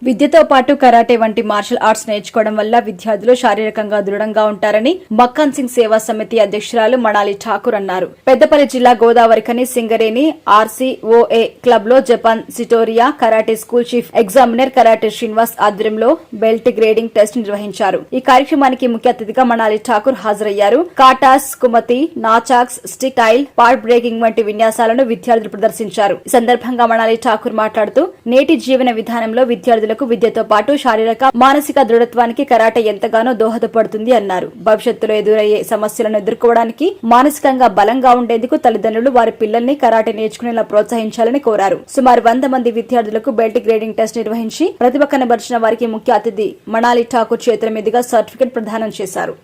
విద్యతో పాటు కరాటే వంటి మార్షల్ ఆర్ట్స్ నేర్చుకోవడం వల్ల విద్యార్థులు శారీరకంగా దృఢంగా ఉంటారని మక్కన్ సింగ్ సేవా సమితి అధ్యక్షురాలు మణాలి ఠాకూర్ అన్నారు. పెద్దపల్లి జిల్లా గోదావరిఖని సింగరేణి ఆర్సీఓఏ క్లబ్ లో Japan Shitoryu karate school chief examiner karate Srinivas ఆధ్వర్యంలో బెల్ట్ గ్రేడింగ్ టెస్ట్ నిర్వహించారు. ఈ కార్యక్రమానికి ముఖ్య అతిథిగా మణాలి ఠాకూర్ హాజరయ్యారు. కాటాస్, కుమతి, నాచాక్స్, స్టిక్ ఐల్, పార్ట్ బ్రేకింగ్ వంటి విన్యాసాలను విద్యార్థులు ప్రదర్శించారు. ఈ సందర్భంగా మణాలి ఠాకూర్ మాట్లాడుతూ నేటి జీవన విధానంలో విద్యార్థులు విద్యతో పాటు శారీరక మానసిక దృఢత్వానికి కరాటే ఎంతగానో దోహదపడుతుంది అన్నారు. భవిష్యత్తులో ఎదురయ్యే సమస్యలను ఎదుర్కోవడానికి మానసికంగా బలంగా ఉండేందుకు తల్లిదండ్రులు వారి పిల్లల్ని కరాటే నేర్చుకునేలా ప్రోత్సహించాలని కోరారు. సుమారు 100 మంది విద్యార్థులకు బెల్ట్ గ్రేడింగ్ టెస్ట్ నిర్వహించి ప్రతిభ కనబరిచిన వారికి ముఖ్య అతిథి మణాలి ఠాకూర్ చేతుల మీదుగా సర్టిఫికెట్ ప్రదానం చేశారు.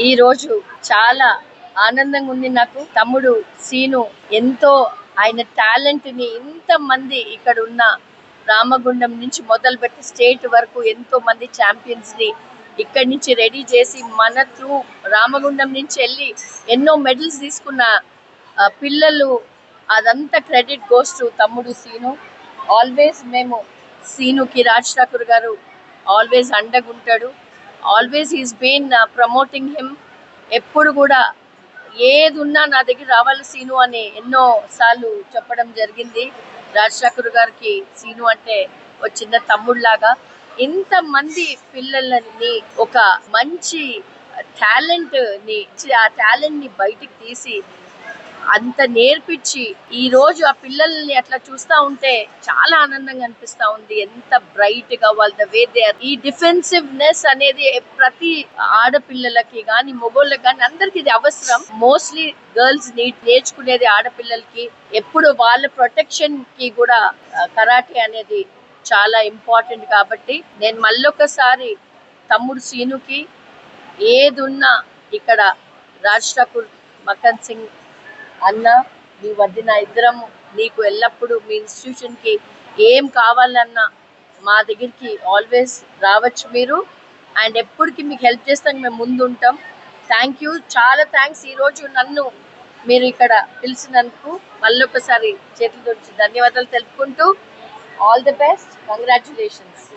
ఈ రోజు చాలా ఆనందంగా ఉంది నాకు. తమ్ముడు సీను ఎంతో ఆయన టాలెంట్ ని ఇంతమంది ఇక్కడ ఉన్న రామగుండం నుంచి మొదలుపెట్టి స్టేట్ వరకు ఎంతో మంది ఛాంపియన్స్ ని ఇక్కడి నుంచి రెడీ చేసి మన త్రూ రామగుండం నుంచి వెళ్ళి ఎన్నో మెడల్స్ తీసుకున్న పిల్లలు, అదంతా క్రెడిట్ గోస్ టు తమ్ముడు సీను. ఆల్వేస్ మేము సీనుకి రాజ్ ఠాకూర్ గారు ఆల్వేస్ అండగుంటాడు. Always he's been promoting him. ఎప్పుడు కూడా ఏది ఉన్నా నా దగ్గర రావాలి సీను అని ఎన్నో సార్లు చెప్పడం జరిగింది. రాజ్ ఠాకూర్ గారికి సీను అంటే ఒక చిన్న తమ్ముడులాగా. ఇంతమంది పిల్లలని ఒక మంచి టాలెంట్ ని బయటికి తీసి అంత నేర్పించి ఈ రోజు ఆ పిల్లల్ని అట్లా చూస్తా ఉంటే చాలా ఆనందంగా అనిపిస్తా ఉంది. ఎంత బ్రైట్ గా వాళ్ళ వే దే ఆర్. ఈ డిఫెన్సివ్నెస్ అనేది ప్రతి ఆడపిల్లలకి గాని మగోళ్ళకి గాని అందరికి ఇది అవసరం. మోస్ట్లీ గర్ల్స్ నేర్చుకునేది ఆడపిల్లలకి. ఎప్పుడు వాళ్ళ ప్రొటెక్షన్ కి కూడా కరాటే అనేది చాలా ఇంపార్టెంట్. కాబట్టి నేను మళ్ళొకసారి తమ్ముడు సీనుకి ఏదున్నా ఇక్కడ రాజ్ ఠాకూర్, మక్కన్ సింగ్ అన్న, మీ వద్దిన ఇద్దరము నీకు ఎల్లప్పుడూ మీ ఇన్స్టిట్యూషన్ కి ఏం కావాలన్నా మా దగ్గరికి ఆల్వేస్ రావచ్చు మీరు. అండ్ ఎప్పటికీ మీకు హెల్ప్ చేస్తాం, మేము ముందు ఉంటాం. థ్యాంక్ యూ, చాలా థ్యాంక్స్. ఈరోజు నన్ను మీరు ఇక్కడ పిలిచినందుకు మళ్ళొకసారి చేతులు ధన్యవాదాలు తెలుపుకుంటూ ఆల్ ది బెస్ట్, కంగ్రాచ్యులేషన్స్.